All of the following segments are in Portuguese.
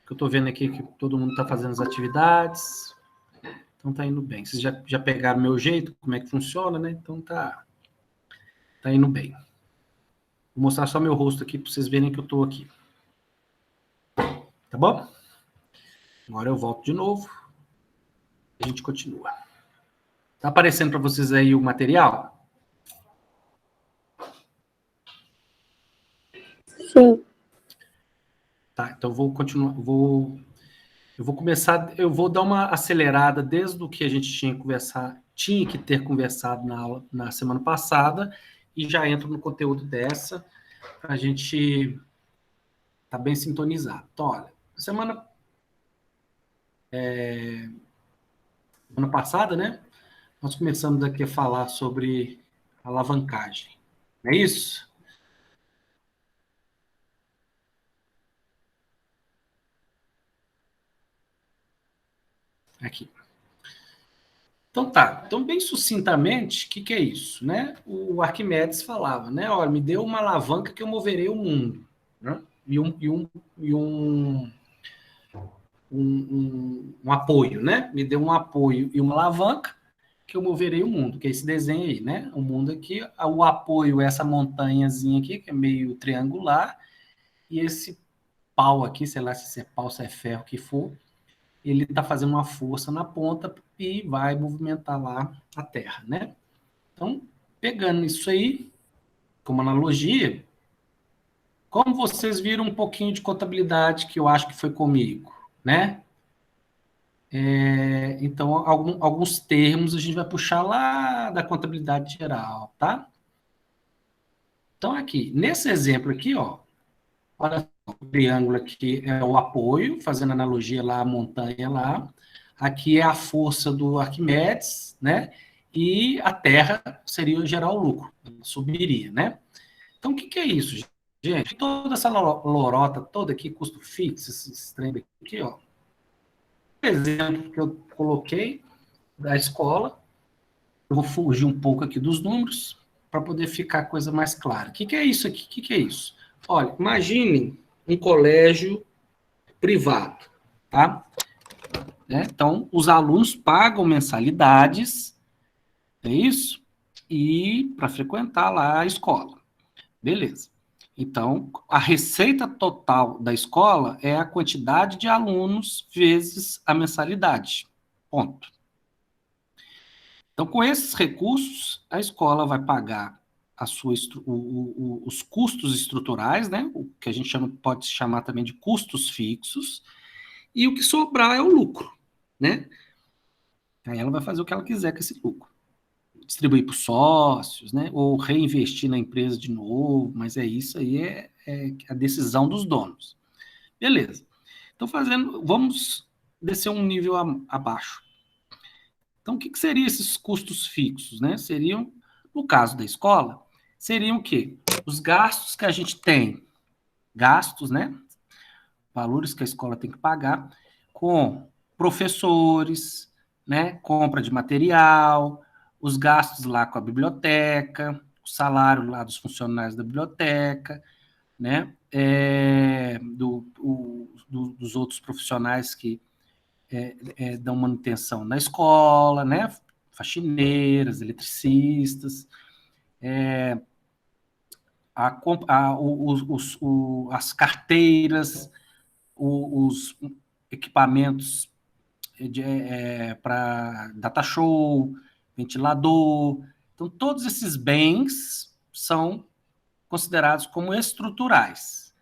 que eu estou vendo aqui que todo mundo está fazendo as atividades. Então tá indo bem. Vocês já pegaram meu jeito, como é que funciona, né? Então tá indo bem. Vou mostrar só meu rosto aqui para vocês verem que eu estou aqui. Tá bom? Agora eu volto de novo. A gente continua. Tá aparecendo para vocês aí o material? Sim. Tá, então eu vou continuar. Eu vou começar. Eu vou dar uma acelerada desde o que a gente tinha que ter conversado na aula na semana passada, e já entro no conteúdo dessa, para a gente tá bem sintonizado. Então, olha, semana passada, né? Nós começamos aqui a falar sobre alavancagem. Não é isso? Aqui. Então tá. Então, bem sucintamente, o que é isso, né? O Arquimedes falava, né? Olha, me deu uma alavanca que eu moverei o mundo, né? E um apoio, né? Me deu um apoio e uma alavanca que eu moverei o mundo, que é esse desenho aí, né? O mundo aqui, o apoio é essa montanhazinha aqui, que é meio triangular, e esse pau aqui, sei lá se é pau, se é ferro, que for, ele está fazendo uma força na ponta e vai movimentar lá a Terra, né? Então, pegando isso aí como analogia, como vocês viram um pouquinho de contabilidade que eu acho que foi comigo, né? Então, alguns termos a gente vai puxar lá da contabilidade geral, tá? Então, aqui, nesse exemplo aqui, ó, olha, o triângulo aqui é o apoio, fazendo analogia lá à montanha lá. Aqui é a força do Arquimedes, né? E a Terra seria gerar o lucro, subiria, né? Então, o que é isso, gente? Toda essa lorota toda aqui, custo fixo, esse trem aqui, ó. Exemplo que eu coloquei da escola, eu vou fugir um pouco aqui dos números para poder ficar a coisa mais clara. O que é isso aqui? O que é isso? Olha, imagine um colégio privado, tá? Então, os alunos pagam mensalidades, é isso? E para frequentar lá a escola. Beleza. Então, a receita total da escola é a quantidade de alunos vezes a mensalidade. Ponto. Então, com esses recursos, a escola vai pagar os custos estruturais, né? O que a gente pode chamar também de custos fixos, e o que sobrar é o lucro, né? Aí ela vai fazer o que ela quiser com esse lucro. Distribuir para os sócios, né? Ou reinvestir na empresa de novo, mas isso aí é a decisão dos donos. Beleza. Então, vamos descer um nível abaixo. Então, o que seriam esses custos fixos, né? Seriam, no caso da escola, seriam o quê? Os gastos que a gente tem, gastos, né? Valores que a escola tem que pagar com professores, né? Compra de material, os gastos lá com a biblioteca, o salário lá dos funcionários da biblioteca, né? Dos outros profissionais que dão manutenção na escola, né? Faxineiras, eletricistas, as carteiras, os equipamentos para data show, ventilador. Então, todos esses bens são considerados como estruturais,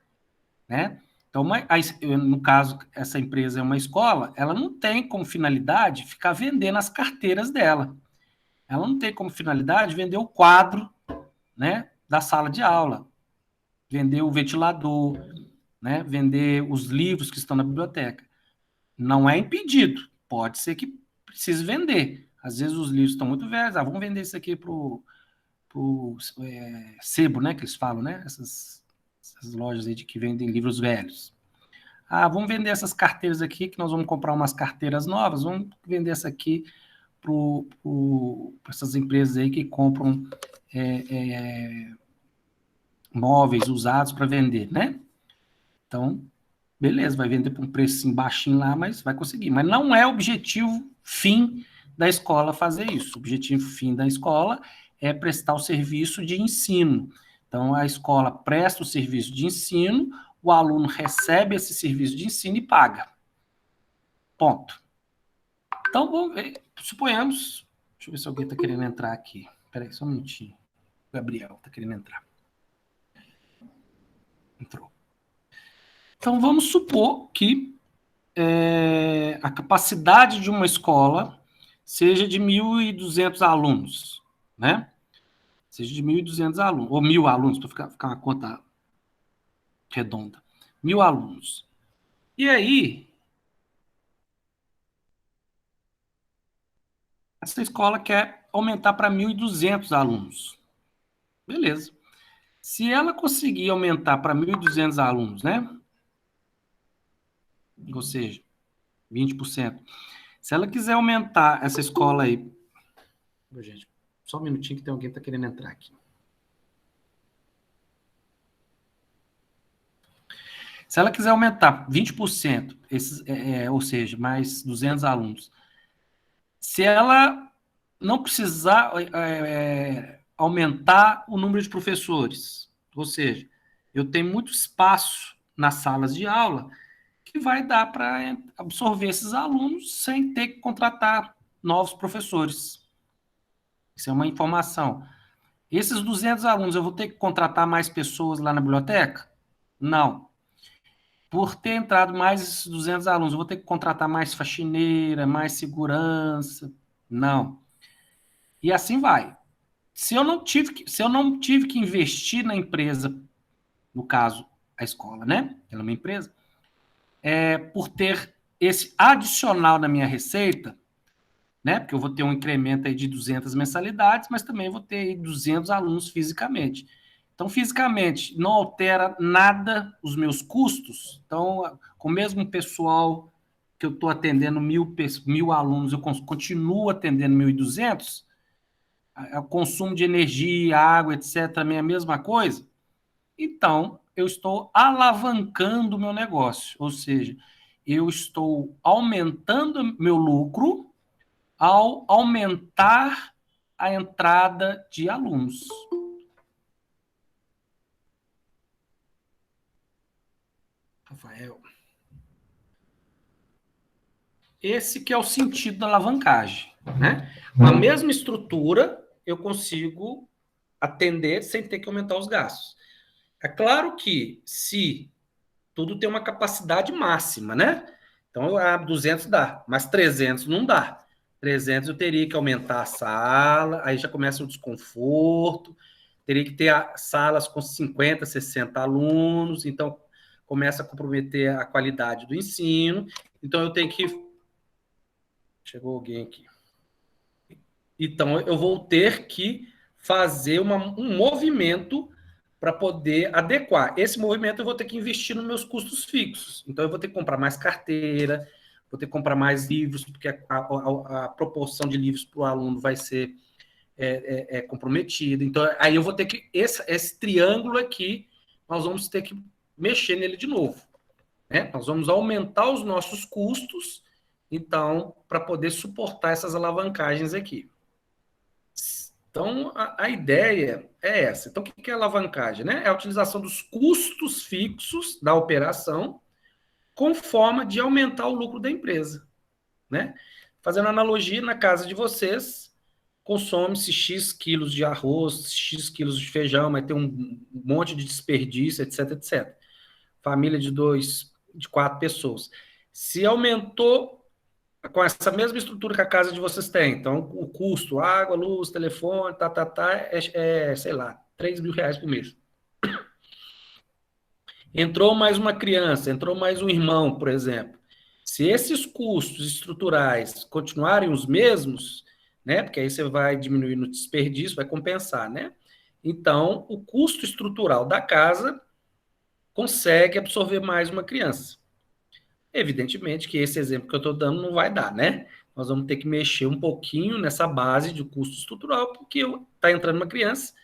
né? Então, no caso, essa empresa é uma escola, ela não tem como finalidade ficar vendendo as carteiras dela. Ela não tem como finalidade vender o quadro, né, da sala de aula, vender o ventilador, né, vender os livros que estão na biblioteca. Não é impedido, pode ser que precise vender. Às vezes os livros estão muito velhos, vamos vender isso aqui para o sebo, né, que eles falam, né, essas lojas aí que vendem livros velhos. Vamos vender essas carteiras aqui, que nós vamos comprar umas carteiras novas, vamos vender essa aqui para essas empresas aí que compram móveis usados para vender, né? Então, beleza, vai vender por um preço baixinho lá, mas vai conseguir. Mas não é objetivo fim da escola fazer isso. O objetivo fim da escola é prestar o serviço de ensino. Então, a escola presta o serviço de ensino, o aluno recebe esse serviço de ensino e paga. Ponto. Então, suponhamos... Deixa eu ver se alguém está querendo entrar aqui. Espera aí, só um minutinho. O Gabriel está querendo entrar. Entrou. Então, vamos supor que a capacidade de uma escola seja de 1.200 alunos, né? Seja de 1.200 alunos, ou 1.000 alunos, para ficar uma conta redonda. 1.000 alunos. E aí, essa escola quer aumentar para 1.200 alunos. Beleza. Se ela conseguir aumentar para 1.200 alunos, né? Ou seja, 20%. Se ela quiser aumentar essa escola aí... Gente, só um minutinho que tem alguém que está querendo entrar aqui. Se ela quiser aumentar 20%, ou seja, mais 200 alunos, se ela não precisar aumentar o número de professores, ou seja, eu tenho muito espaço nas salas de aula que vai dar para absorver esses alunos sem ter que contratar novos professores. Isso é uma informação. Esses 200 alunos, eu vou ter que contratar mais pessoas lá na biblioteca? Não. Por ter entrado mais esses 200 alunos, eu vou ter que contratar mais faxineira, mais segurança? Não. E assim vai. Se eu não tive que investir na empresa, no caso, a escola, né? Ela é uma empresa, por ter esse adicional na minha receita, né? Porque eu vou ter um incremento aí de 200 mensalidades, mas também vou ter aí 200 alunos fisicamente. Então, fisicamente, não altera nada os meus custos. Então, com o mesmo pessoal que eu estou atendendo 1.000 alunos, eu continuo atendendo 1.200, o consumo de energia, água, etc., também é a mesma coisa. Então, eu estou alavancando o meu negócio, ou seja, eu estou aumentando meu lucro ao aumentar a entrada de alunos. Rafael. Esse que é o sentido da alavancagem, né? Com a mesma estrutura, eu consigo atender sem ter que aumentar os gastos. É claro que se tudo tem uma capacidade máxima, né? Então, 200 dá, mas 300 não dá. 300 eu teria que aumentar a sala, aí já começa o desconforto, teria que ter salas com 50, 60 alunos, então começa a comprometer a qualidade do ensino. Então, eu tenho que... Chegou alguém aqui. Então, eu vou ter que fazer um movimento para poder adequar. Esse movimento eu vou ter que investir nos meus custos fixos. Então, eu vou ter que comprar mais carteira, vou ter que comprar mais livros, porque a proporção de livros para o aluno vai ser comprometida. Então, aí eu vou ter que... Esse triângulo aqui, nós vamos ter que mexer nele de novo. Né? Nós vamos aumentar os nossos custos, então, para poder suportar essas alavancagens aqui. Então, a ideia é essa. Então, o que é alavancagem? Né? É a utilização dos custos fixos da operação com forma de aumentar o lucro da empresa. Né? Fazendo analogia, na casa de vocês, consome-se X quilos de arroz, X quilos de feijão, mas tem um monte de desperdício, etc, etc. Família de 4 pessoas. Se aumentou com essa mesma estrutura que a casa de vocês tem, então o custo, água, luz, telefone, sei lá, 3 mil reais por mês. Entrou mais uma criança, entrou mais um irmão, por exemplo. Se esses custos estruturais continuarem os mesmos, né, porque aí você vai diminuir no desperdício, vai compensar, né? Então, o custo estrutural da casa consegue absorver mais uma criança. Evidentemente que esse exemplo que eu estou dando não vai dar, né? Nós vamos ter que mexer um pouquinho nessa base de custo estrutural, porque está entrando uma criança,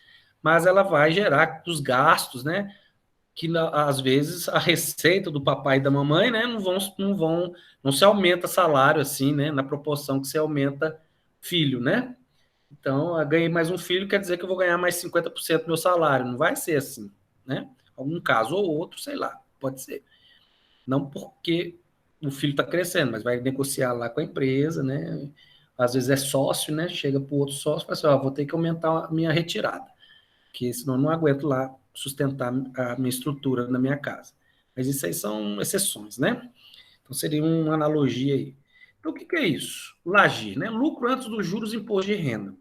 mas ela vai gerar os gastos, né? que às vezes a receita do papai e da mamãe, né, não se aumenta salário assim, né, na proporção que se aumenta filho, né? Então, eu ganhei mais um filho, quer dizer que eu vou ganhar mais 50% do meu salário. Não vai ser assim, né? Algum caso ou outro, sei lá, pode ser. Não porque o filho está crescendo, mas vai negociar lá com a empresa, né? Às vezes é sócio, né? Chega para o outro sócio e fala assim, ó, vou ter que aumentar a minha retirada, porque senão eu não aguento lá sustentar a minha estrutura na minha casa. Mas isso aí são exceções, né? Então seria uma analogia aí. Então o que é isso? Lagir, né? Lucro antes dos juros e imposto de renda.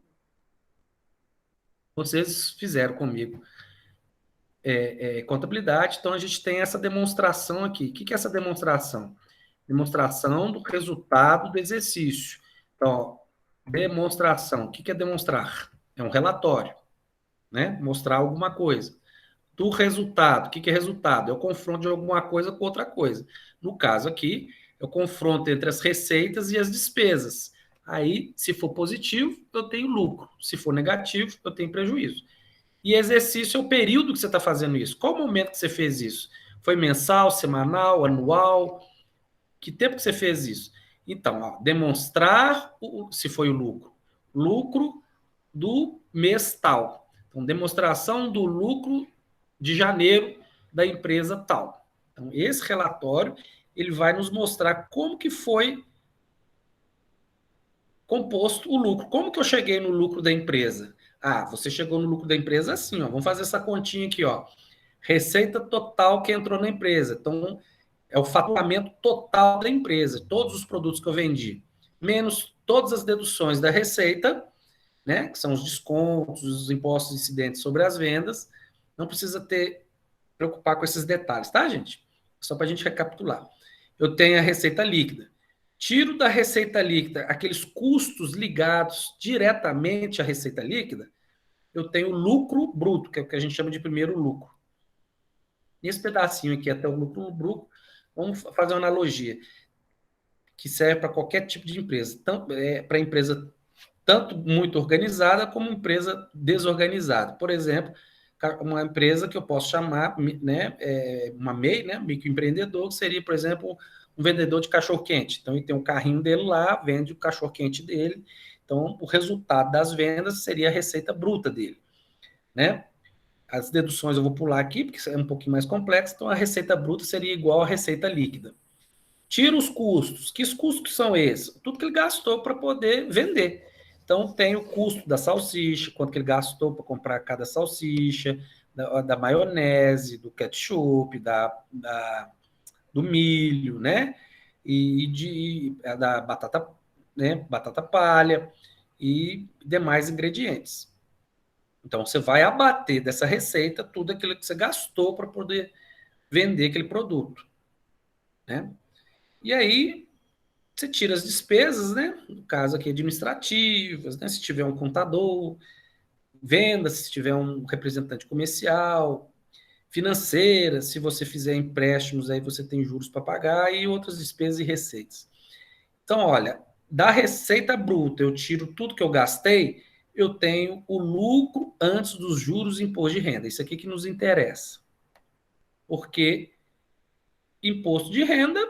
Vocês fizeram comigo contabilidade, então a gente tem essa demonstração aqui. O que é essa demonstração? Demonstração do resultado do exercício. Então, ó, demonstração. O que é demonstrar? É um relatório, né? Mostrar alguma coisa. Do resultado. O que é resultado? É o confronto de alguma coisa com outra coisa. No caso aqui, é o confronto entre as receitas e as despesas. Aí, se for positivo, eu tenho lucro. Se for negativo, eu tenho prejuízo. E exercício é o período que você está fazendo isso. Qual o momento que você fez isso? Foi mensal, semanal, anual? Que tempo que você fez isso? Então, ó, demonstrar se foi o lucro. Lucro do mês tal. Então, demonstração do lucro de janeiro da empresa tal. Então, esse relatório ele vai nos mostrar como que foi composto o lucro. Como que eu cheguei no lucro da empresa? Ah, você chegou no lucro da empresa assim, ó. Vamos fazer essa continha aqui, ó. Receita total que entrou na empresa. Então, é o faturamento total da empresa, todos os produtos que eu vendi, menos todas as deduções da receita, né, que são os descontos, os impostos incidentes sobre as vendas. Não precisa preocupar com esses detalhes, tá, gente? Só para a gente recapitular. Eu tenho a receita líquida. Tiro da receita líquida aqueles custos ligados diretamente à receita líquida, eu tenho lucro bruto, que é o que a gente chama de primeiro lucro. Nesse pedacinho aqui, até o lucro bruto, vamos fazer uma analogia, que serve para qualquer tipo de empresa, para empresa tanto muito organizada como empresa desorganizada. Por exemplo, uma empresa que eu posso chamar, né, uma MEI, né, microempreendedor, que seria, por exemplo, um vendedor de cachorro-quente. Então, ele tem um carrinho dele lá, vende o cachorro-quente dele. Então, o resultado das vendas seria a receita bruta dele, né? As deduções eu vou pular aqui, porque é um pouquinho mais complexo. Então, a receita bruta seria igual à receita líquida. Tira os custos. Que custos são esses? Tudo que ele gastou para poder vender. Então, tem o custo da salsicha, quanto que ele gastou para comprar cada salsicha, da maionese, do ketchup, do milho, né? Da batata, né? Batata palha e demais ingredientes. Então, você vai abater dessa receita tudo aquilo que você gastou para poder vender aquele produto, né? E aí, você tira as despesas, né? No caso aqui, administrativas, né? Se tiver um contador, vendas, se tiver um representante comercial, financeira, se você fizer empréstimos, aí você tem juros para pagar e outras despesas e receitas. Então, olha, da receita bruta, eu tiro tudo que eu gastei, eu tenho o lucro antes dos juros e imposto de renda. Isso aqui que nos interessa. Porque imposto de renda,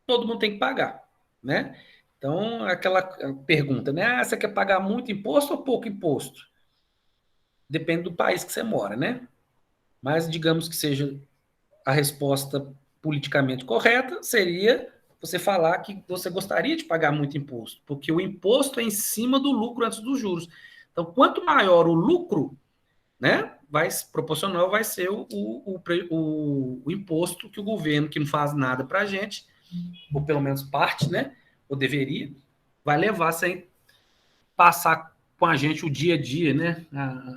todo mundo tem que pagar, né? Então, aquela pergunta, né? Ah, você quer pagar muito imposto ou pouco imposto? Depende do país que você mora, né? Mas digamos que seja a resposta politicamente correta, seria você falar que você gostaria de pagar muito imposto, porque o imposto é em cima do lucro antes dos juros. Então, quanto maior o lucro, né, proporcional vai ser o imposto que o governo, que não faz nada para a gente, ou pelo menos parte, né, ou deveria, vai levar sem passar com a gente o dia a dia, né,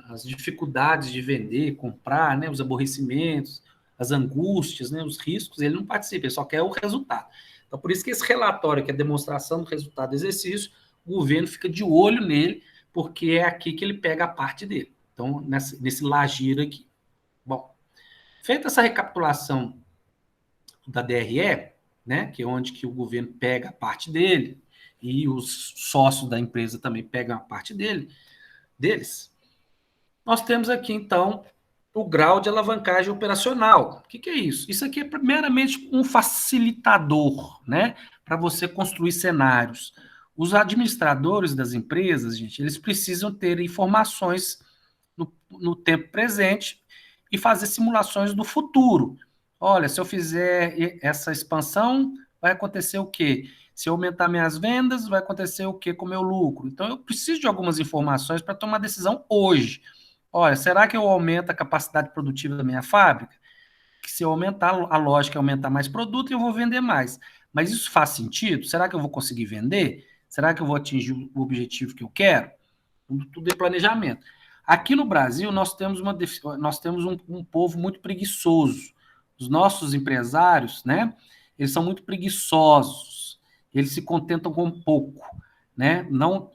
as dificuldades de vender, comprar, né, os aborrecimentos, as angústias, né, os riscos, ele não participa, ele só quer o resultado. Então, por isso que esse relatório, que é a demonstração do resultado do exercício, o governo fica de olho nele, porque é aqui que ele pega a parte dele. Então, nesse lagir aqui. Bom, feita essa recapitulação da DRE, né, que é onde que o governo pega a parte dele e os sócios da empresa também pegam a parte deles. Nós temos aqui, então, o grau de alavancagem operacional. O que é isso? Isso aqui é primeiramente um facilitador, né, para você construir cenários. Os administradores das empresas, gente, eles precisam ter informações no tempo presente e fazer simulações do futuro. Olha, se eu fizer essa expansão, vai acontecer o quê? Se eu aumentar minhas vendas, vai acontecer o quê com o meu lucro? Então, eu preciso de algumas informações para tomar decisão hoje. Olha, será que eu aumento a capacidade produtiva da minha fábrica? Que se eu aumentar, a lógica é aumentar mais produto e eu vou vender mais. Mas isso faz sentido? Será que eu vou conseguir vender? Será que eu vou atingir o objetivo que eu quero? Tudo é planejamento. Aqui no Brasil, nós temos um povo muito preguiçoso. Os nossos empresários, né? Eles são muito preguiçosos. Eles se contentam com pouco, né? Não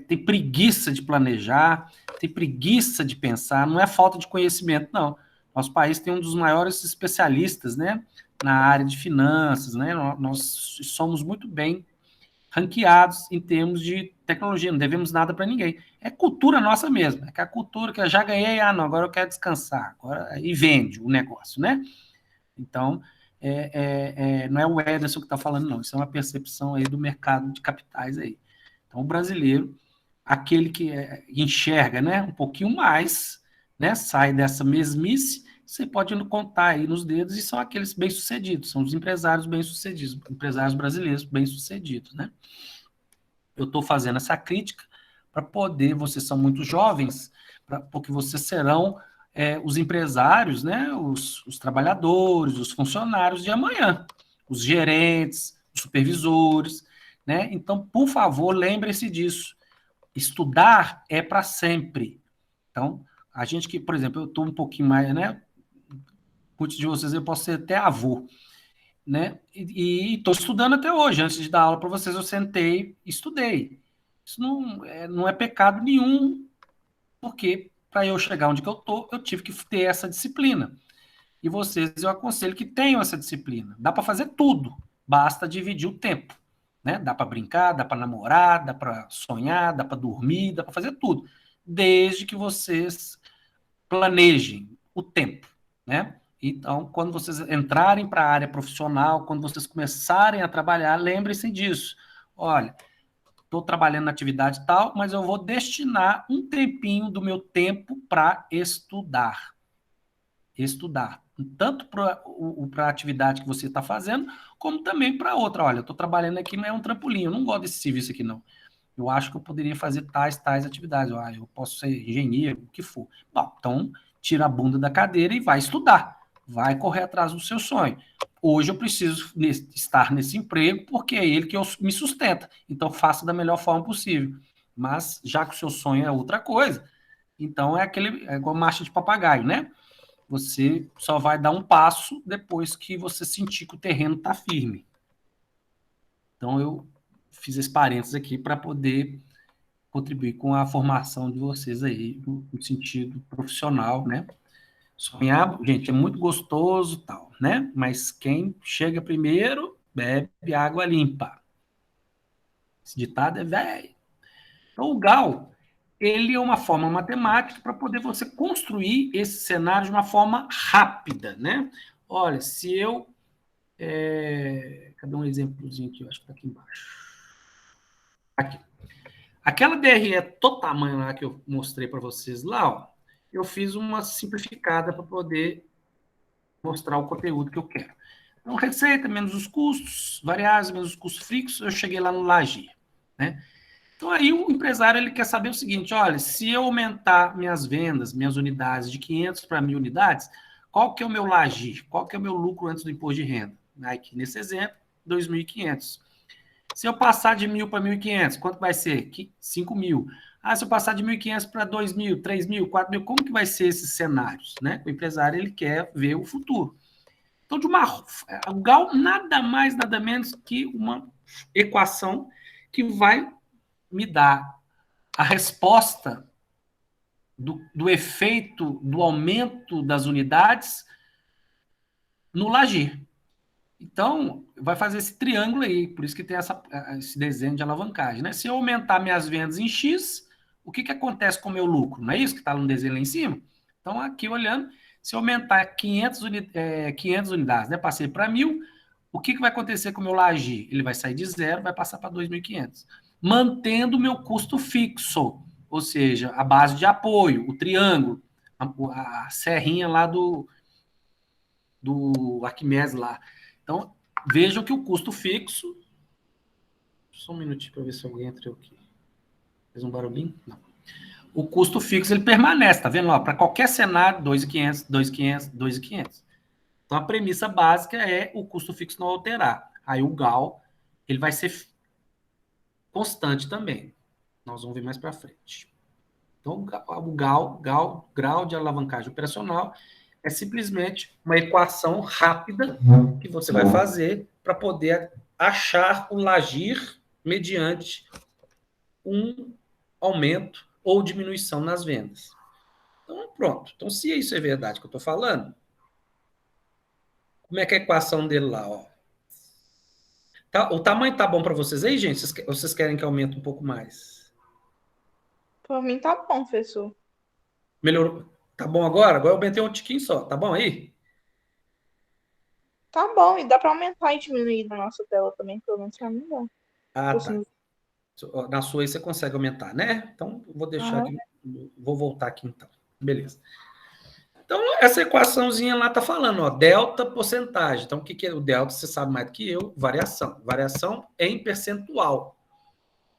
tem preguiça de planejar, tem preguiça de pensar. Não é falta de conhecimento, não. Nosso país tem um dos maiores especialistas, né? Na área de finanças, né? Nós somos muito bem ranqueados em termos de tecnologia, não devemos nada para ninguém. É cultura nossa mesmo, é que a cultura que eu já ganhei, não, agora eu quero descansar, agora, e vende o negócio, né? Então, não é o Ederson que está falando, não, isso é uma percepção aí do mercado de capitais aí. Então, o brasileiro, aquele que enxerga, né, um pouquinho mais, né, sai dessa mesmice, você pode contar aí nos dedos, e são aqueles bem-sucedidos, são os empresários bem-sucedidos, empresários brasileiros bem-sucedidos, né? Eu estou fazendo essa crítica para poder, vocês são muito jovens, porque vocês serão os empresários, né, os trabalhadores, os funcionários de amanhã, os gerentes, os supervisores, né? Então, por favor, lembre-se disso. Estudar é para sempre. Então, a gente que, por exemplo, eu estou um pouquinho mais, né? Muitos de vocês eu posso ser até avô, né? E estou estudando até hoje. Antes de dar aula para vocês, eu sentei e estudei. Isso não é pecado nenhum, porque para eu chegar onde que eu estou, eu tive que ter essa disciplina. E vocês, eu aconselho que tenham essa disciplina. Dá para fazer tudo, basta dividir o tempo. Né? Dá para brincar, dá para namorar, dá para sonhar, dá para dormir, dá para fazer tudo, desde que vocês planejem o tempo, né? Então, quando vocês entrarem para a área profissional, quando vocês começarem a trabalhar, lembrem-se disso. Olha, estou trabalhando na atividade tal, mas eu vou destinar um tempinho do meu tempo para estudar. Estudar. Tanto para a atividade que você está fazendo, como também para outra. Olha, eu estou trabalhando aqui, mas é um trampolim, eu não gosto desse serviço aqui, não. Eu acho que eu poderia fazer tais atividades. Eu posso ser engenheiro, o que for. Bom, então, tira a bunda da cadeira e vai estudar. Vai correr atrás do seu sonho. Hoje eu preciso estar nesse emprego porque é ele que me sustenta. Então, faça da melhor forma possível. Mas, já que o seu sonho é outra coisa, então é igual marcha de papagaio, né? Você só vai dar um passo depois que você sentir que o terreno está firme. Então, eu fiz esse parênteses aqui para poder contribuir com a formação de vocês aí, no sentido profissional, né? Sonhar, gente, é muito gostoso, tal, né? Mas quem chega primeiro, bebe água limpa. Esse ditado é velho. Então, o GAU, ele é uma forma matemática para poder você construir esse cenário de uma forma rápida, né? Olha, se eu... cadê um exemplozinho aqui? Eu acho que está aqui embaixo. Aqui. Aquela DRE todo tamanho lá que eu mostrei para vocês lá, ó, eu fiz uma simplificada para poder mostrar o conteúdo que eu quero. Então, receita menos os custos variáveis, menos os custos fixos, eu cheguei lá no Lagir, né? Então, aí o empresário ele quer saber o seguinte, olha, se eu aumentar minhas vendas, minhas unidades de 500 para 1.000 unidades, qual que é o meu Lagir? Qual que é o meu lucro antes do imposto de renda? Aqui, nesse exemplo, 2.500. Se eu passar de 1.000 para 1.500, quanto vai ser? 5.000. Se eu passar de 1.500 para 2.000, 3.000, 4.000, como que vai ser esses cenários? Né? O empresário ele quer ver o futuro. Então, o GAU nada mais, nada menos que uma equação que vai me dar a resposta do efeito do aumento das unidades no Lagir. Então, vai fazer esse triângulo aí, por isso que tem esse desenho de alavancagem, né? Se eu aumentar minhas vendas em X, o que acontece com o meu lucro? Não é isso que está no desenho lá em cima? Então, aqui olhando, Se eu aumentar 500 unidades, né? Passei para 1.000, o que vai acontecer com o meu laje? Ele vai sair de 0, vai passar para 2.500. Mantendo o meu custo fixo, ou seja, a base de apoio, o triângulo, a serrinha lá do Arquimedes lá. Então, vejam que o custo fixo... Só um minutinho para ver se alguém entrou aqui. Fez um barulhinho? Não. O custo fixo, ele permanece, tá vendo? Para qualquer cenário, 2.500, 2.500, 2.500. Então, a premissa básica é o custo fixo não alterar. Aí, o GAL, ele vai ser constante também. Nós vamos ver mais para frente. Então, o grau de alavancagem operacional, é simplesmente uma equação rápida que você vai fazer para poder achar o LAGIR mediante um aumento ou diminuição nas vendas. Então, pronto. Então, se isso é verdade que eu estou falando, como é que é a equação dele lá? Ó? Tá, o tamanho tá bom para vocês aí, gente? Vocês querem que aumente um pouco mais? Por mim tá bom, professor. Melhorou? Tá bom agora? Agora eu aumentei um tiquinho só. Tá bom aí? Tá bom, e dá pra aumentar e diminuir na nossa tela também, pelo menos pra mim dá. Ah, tá. Assim, Na sua aí você consegue aumentar, né? Então, vou deixar aham. aqui. Vou voltar aqui então. Beleza. Então, essa equaçãozinha lá está falando, ó, delta porcentagem. Então, o que é o delta? Você sabe mais do que eu. Variação. Variação em percentual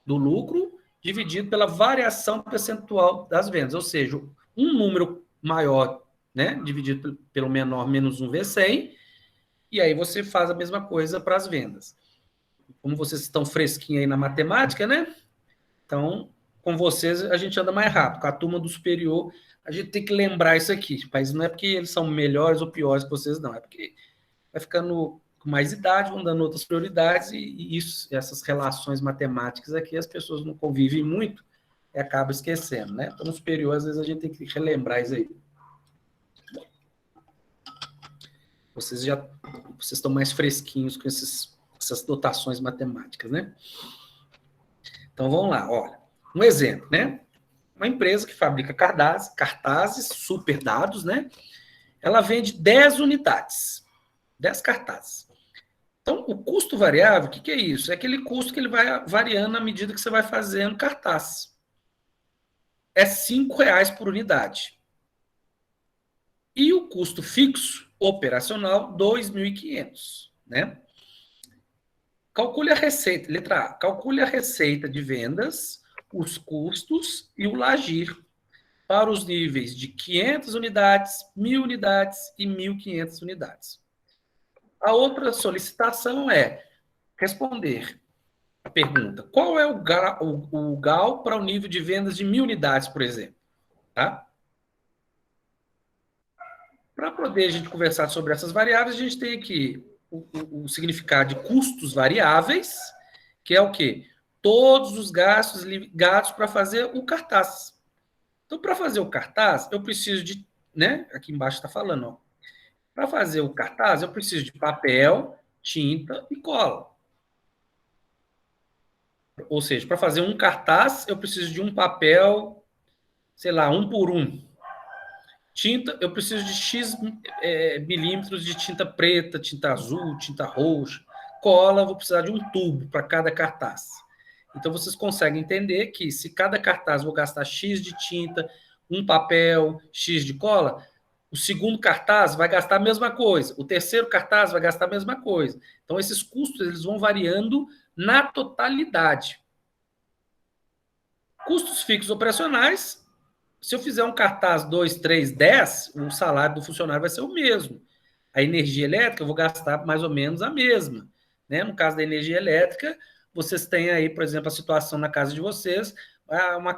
do lucro dividido pela variação percentual das vendas. Ou seja, um número maior, né, dividido pelo menor menos 1 vezes 100, e aí você faz a mesma coisa para as vendas. Como vocês estão fresquinhos aí na matemática, né? Então, com vocês, a gente anda mais rápido. Com a turma do superior, a gente tem que lembrar isso aqui. Mas não é porque eles são melhores ou piores que vocês, não. É porque vai ficando com mais idade, vão dando outras prioridades, e isso, essas relações matemáticas aqui, as pessoas não convivem muito e acabam esquecendo, né? Então, no superior, às vezes, a gente tem que relembrar isso aí. Vocês estão mais fresquinhos com essas dotações matemáticas, né? Então, vamos lá, olha. Um exemplo, né? Uma empresa que fabrica cartazes, super dados, né? Ela vende 10 unidades, 10 cartazes. Então, o custo variável, o que é isso? É aquele custo que ele vai variando à medida que você vai fazendo cartaz. É R$ 5 por unidade. E o custo fixo operacional, 2.500, né? Calcule a receita, letra A, calcule a receita de vendas, os custos e o LAGIR para os níveis de 500 unidades, 1.000 unidades e 1.500 unidades. A outra solicitação é responder a pergunta: qual é o GAL para o nível de vendas de 1.000 unidades, por exemplo? Tá? Para poder a gente conversar sobre essas variáveis, a gente tem aqui o significado de custos variáveis, que é o quê? Todos os gastos ligados para fazer o cartaz. Então, para fazer o cartaz, eu preciso de, né? Aqui embaixo está falando, ó. Para fazer o cartaz, eu preciso de papel, tinta e cola. Ou seja, para fazer um cartaz, eu preciso de um papel, sei lá, 1 por 1. Tinta, eu preciso de X milímetros de tinta preta, tinta azul, tinta roxa. Cola, eu vou precisar de um tubo para cada cartaz. Então, vocês conseguem entender que se cada cartaz eu vou gastar X de tinta, um papel, X de cola, o segundo cartaz vai gastar a mesma coisa. O terceiro cartaz vai gastar a mesma coisa. Então, esses custos eles vão variando na totalidade. Custos fixos operacionais, se eu fizer um cartaz 2, 3, 10, o salário do funcionário vai ser o mesmo. A energia elétrica eu vou gastar mais ou menos a mesma. Né? No caso da energia elétrica, vocês têm aí, por exemplo, a situação na casa de vocês,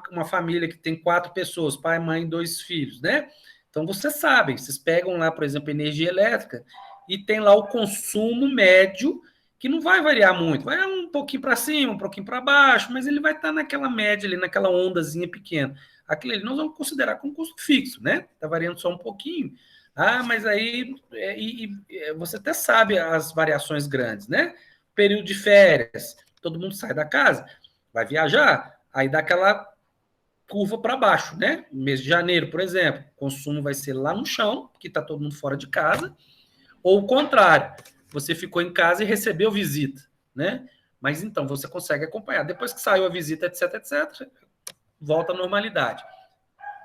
uma família que tem 4 pessoas, pai, mãe, 2 filhos, né? Então, vocês sabem, vocês pegam lá, por exemplo, energia elétrica e tem lá o consumo médio, que não vai variar muito, vai um pouquinho para cima, um pouquinho para baixo, mas ele vai estar naquela média ali, naquela ondazinha pequena. Aquilo ali nós vamos considerar como custo fixo, né? Está variando só um pouquinho. Ah, mas aí você até sabe as variações grandes, né? Período de férias, todo mundo sai da casa, vai viajar, aí dá curva para baixo, né? Mês de janeiro, por exemplo, o consumo vai ser lá no chão, porque está todo mundo fora de casa, ou o contrário, você ficou em casa e recebeu visita, né? Mas então você consegue acompanhar. Depois que saiu a visita, etc, etc, volta à normalidade.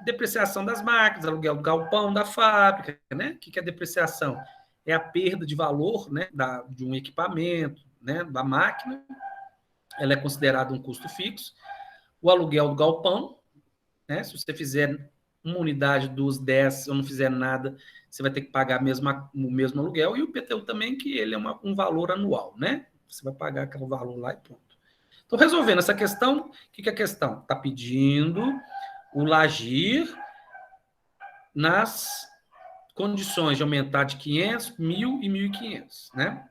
Depreciação das máquinas, aluguel do galpão da fábrica, né? O que é depreciação? É a perda de valor, né, de um equipamento, né, da máquina. Ela é considerada um custo fixo. O aluguel do galpão, né? Se você fizer uma unidade, duas, 10, ou não fizer nada, você vai ter que pagar o mesmo aluguel. E o IPTU também, que ele é um valor anual, né? Você vai pagar aquele valor lá e pronto. Então, resolvendo essa questão, o que é a questão? Está pedindo o Lagir nas condições de aumentar de 500, 1.000 e 1.500, né?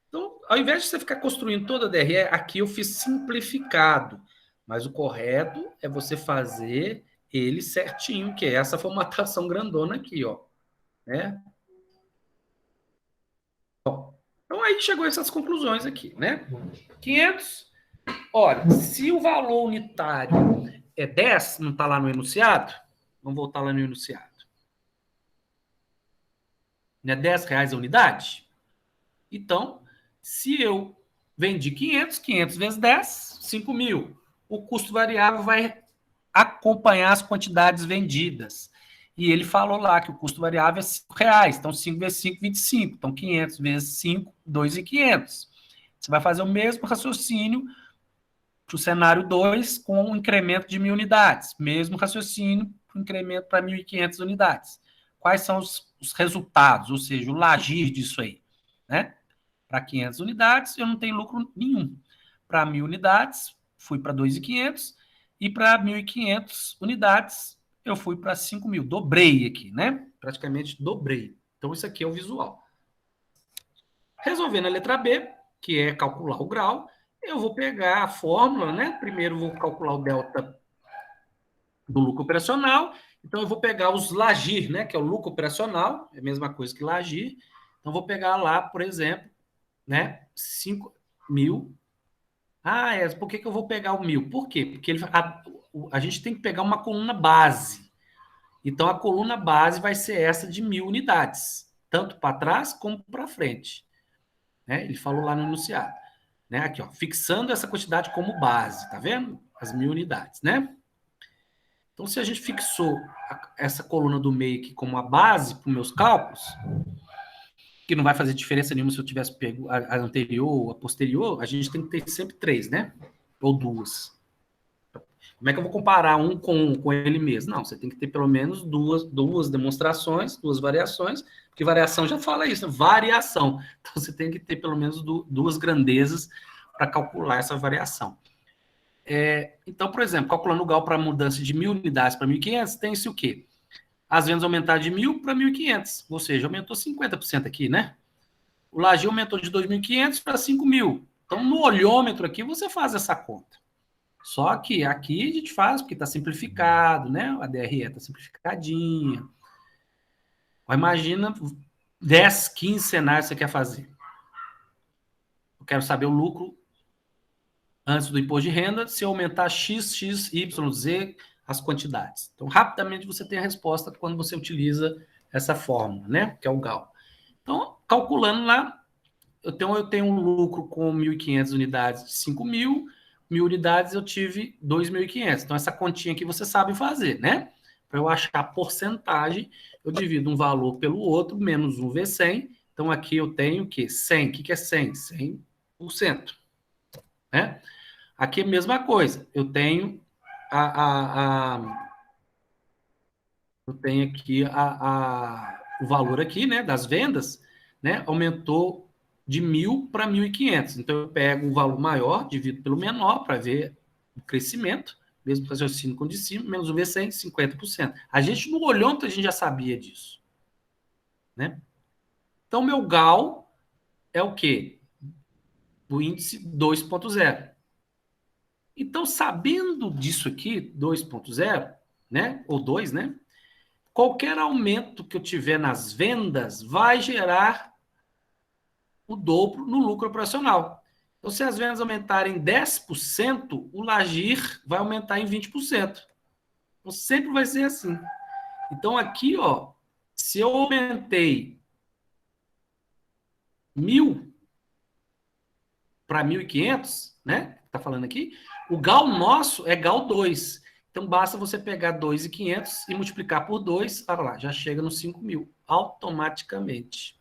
Então, ao invés de você ficar construindo toda a DRE, aqui eu fiz simplificado, mas o correto é você fazer ele certinho, que é essa formatação grandona aqui, ó, né? Então, aí chegou a essas conclusões aqui, né? 500, olha, se o valor unitário é 10, não está lá no enunciado, vamos voltar lá no enunciado. Não é R$ 10 a unidade? Então, se eu vendi 500, 500 vezes 10, 5.000. O custo variável vai acompanhar as quantidades vendidas. E ele falou lá que o custo variável é R$ 5. Então, 5 vezes 5, 25. Então, 500 vezes 5, 2.500. Você vai fazer o mesmo raciocínio para o cenário 2 com um incremento de 1.000 unidades. Mesmo raciocínio para o incremento para 1.500 unidades. Quais são os resultados, ou seja, o lagir disso aí, né? Para 500 unidades, eu não tenho lucro nenhum. Para 1.000 unidades, fui para 2.500, e para 1.500 unidades, eu fui para 5.000. Dobrei aqui, né? Praticamente dobrei. Então, isso aqui é o visual. Resolvendo a letra B, que é calcular o grau, eu vou pegar a fórmula, né? Primeiro, vou calcular o delta do lucro operacional. Então, eu vou pegar os LAGIR, né? Que é o lucro operacional, é a mesma coisa que LAGIR. Então, vou pegar lá, por exemplo, né? 5.000. Por que eu vou pegar o 1.000? Por quê? Porque a gente tem que pegar uma coluna base. Então, a coluna base vai ser essa de 1.000 unidades, tanto para trás como para frente. Né? Ele falou lá no enunciado. Né? Aqui, ó, fixando essa quantidade como base, tá vendo? As 1.000 unidades, né? Então, se a gente fixou essa coluna do meio aqui como a base para os meus cálculos, que não vai fazer diferença nenhuma se eu tivesse pego a anterior ou a posterior, a gente tem que ter sempre 3, né? Ou 2. Como é que eu vou comparar um com ele mesmo? Não, você tem que ter pelo menos duas demonstrações, 2 variações, porque variação já fala isso, variação. Então, você tem que ter pelo menos 2 grandezas para calcular essa variação. Então, por exemplo, calculando o GAL para mudança de 1.000 unidades para 1.500, tem-se o quê? As vendas aumentaram de 1.000 para 1.500, ou seja, aumentou 50% aqui, né? O Lagir aumentou de 2.500 para 5.000. Então, no olhômetro aqui, você faz essa conta. Só que aqui a gente faz porque está simplificado, né? A DRE está simplificadinha. Mas imagina 10, 15 cenários que você quer fazer. Eu quero saber o lucro antes do imposto de renda, se eu aumentar X, X, Y, Z, as quantidades. Então, rapidamente você tem a resposta quando você utiliza essa fórmula, né? Que é o GAL. Então, calculando lá, eu tenho um lucro com 1.500 unidades de 5.000, 1.000 unidades eu tive 2.500. Então, essa continha aqui você sabe fazer, né? Para eu achar a porcentagem, eu divido um valor pelo outro, menos 1 vezes 100. Então, aqui eu tenho o quê? 100. O que é 100? 100%. Né? Aqui é a mesma coisa. Eu tenho eu tenho aqui o valor aqui, né, das vendas, né, aumentou de 1.000 para 1.500. Então, eu pego um valor maior, divido pelo menor para ver o crescimento, mesmo raciocínio com o de cima, menos 1 vezes 100, 50%. A gente, no olhômetro, a gente já sabia disso. Né? Então, meu GAL é o quê? O índice 2.0. Então, sabendo disso aqui, 2.0, né, ou 2, né, qualquer aumento que eu tiver nas vendas vai gerar o dobro no lucro operacional. Então, se as vendas aumentarem 10%, o Lagir vai aumentar em 20%. Então, sempre vai ser assim. Então, aqui, ó, se eu aumentei 1.000 para 1.500, né? Tá falando aqui, o GAL nosso é GAL 2. Então, basta você pegar 2.500 e multiplicar por 2, olha lá, já chega nos 5.000, automaticamente.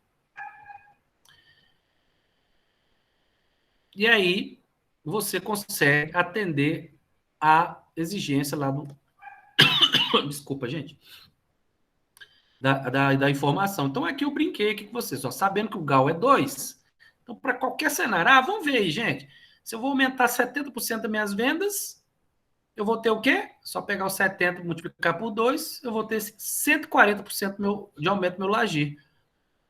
E aí, você consegue atender a exigência lá do... Desculpa, gente. Da informação. Então, aqui eu brinquei aqui com vocês, ó, sabendo que o GAL é 2. Então, para qualquer cenário, vamos ver aí, gente. Se eu vou aumentar 70% das minhas vendas, eu vou ter o quê? Só pegar os 70 e multiplicar por 2, eu vou ter 140% de aumento do meu lagir.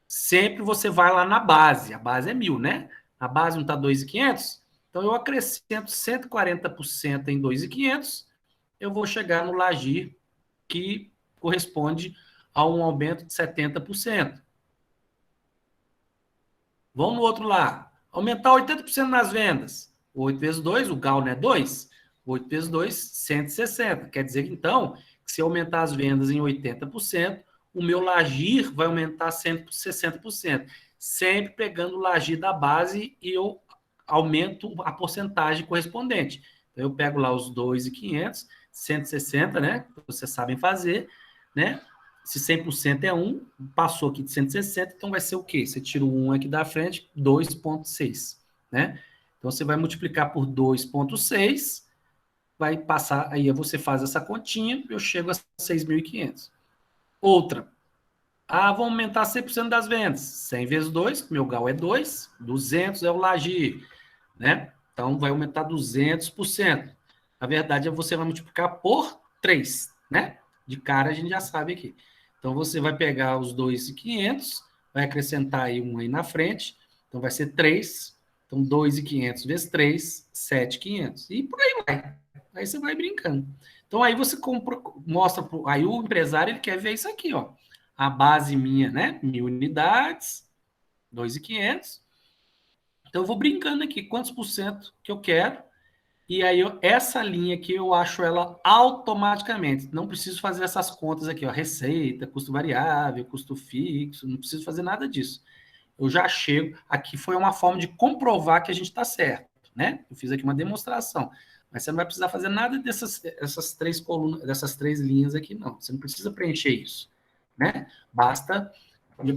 Sempre você vai lá na base. A base é 1.000, né? A base não está 2.500? Então, eu acrescento 140% em 2.500, eu vou chegar no lagir que corresponde a um aumento de 70%. Vamos no outro lá. Aumentar 80% nas vendas. 8 vezes 2, o GAL não é 2? 8 vezes 2, 160. Quer dizer, então, que se aumentar as vendas em 80%, o meu lagir vai aumentar 160%. Sempre pegando o lagir da base e eu aumento a porcentagem correspondente. Então, eu pego lá os 2.500, 160, né? Vocês sabem fazer, né? Se 100% é 1, passou aqui de 160, então vai ser o quê? Você tira o 1 aqui da frente, 2,6, né? Então, você vai multiplicar por 2,6, vai passar, aí você faz essa continha, eu chego a 6.500. Outra, vou aumentar 100% das vendas. 100 vezes 2, meu GAL é 2, 200 é o lagir, né? Então, vai aumentar 200%. Na verdade, você vai multiplicar por 3, né? De cara, a gente já sabe aqui. Então, você vai pegar os 2.500, vai acrescentar aí um aí na frente, então vai ser 3. Então, 2.500 vezes 3, 7.500. E por aí vai. Aí você vai brincando. Então, aí você mostra, aí o empresário ele quer ver isso aqui, ó. A base minha, né? 1.000 unidades, 2.500. Então, eu vou brincando aqui, quantos por cento que eu quero. E aí, essa linha aqui, eu acho ela automaticamente. Não preciso fazer essas contas aqui, ó, receita, custo variável, custo fixo, não preciso fazer nada disso. Eu já chego, aqui foi uma forma de comprovar que a gente está certo, né? Eu fiz aqui uma demonstração. Mas você não vai precisar fazer nada dessas 3 colunas, dessas 3 linhas aqui, não. Você não precisa preencher isso, né? Basta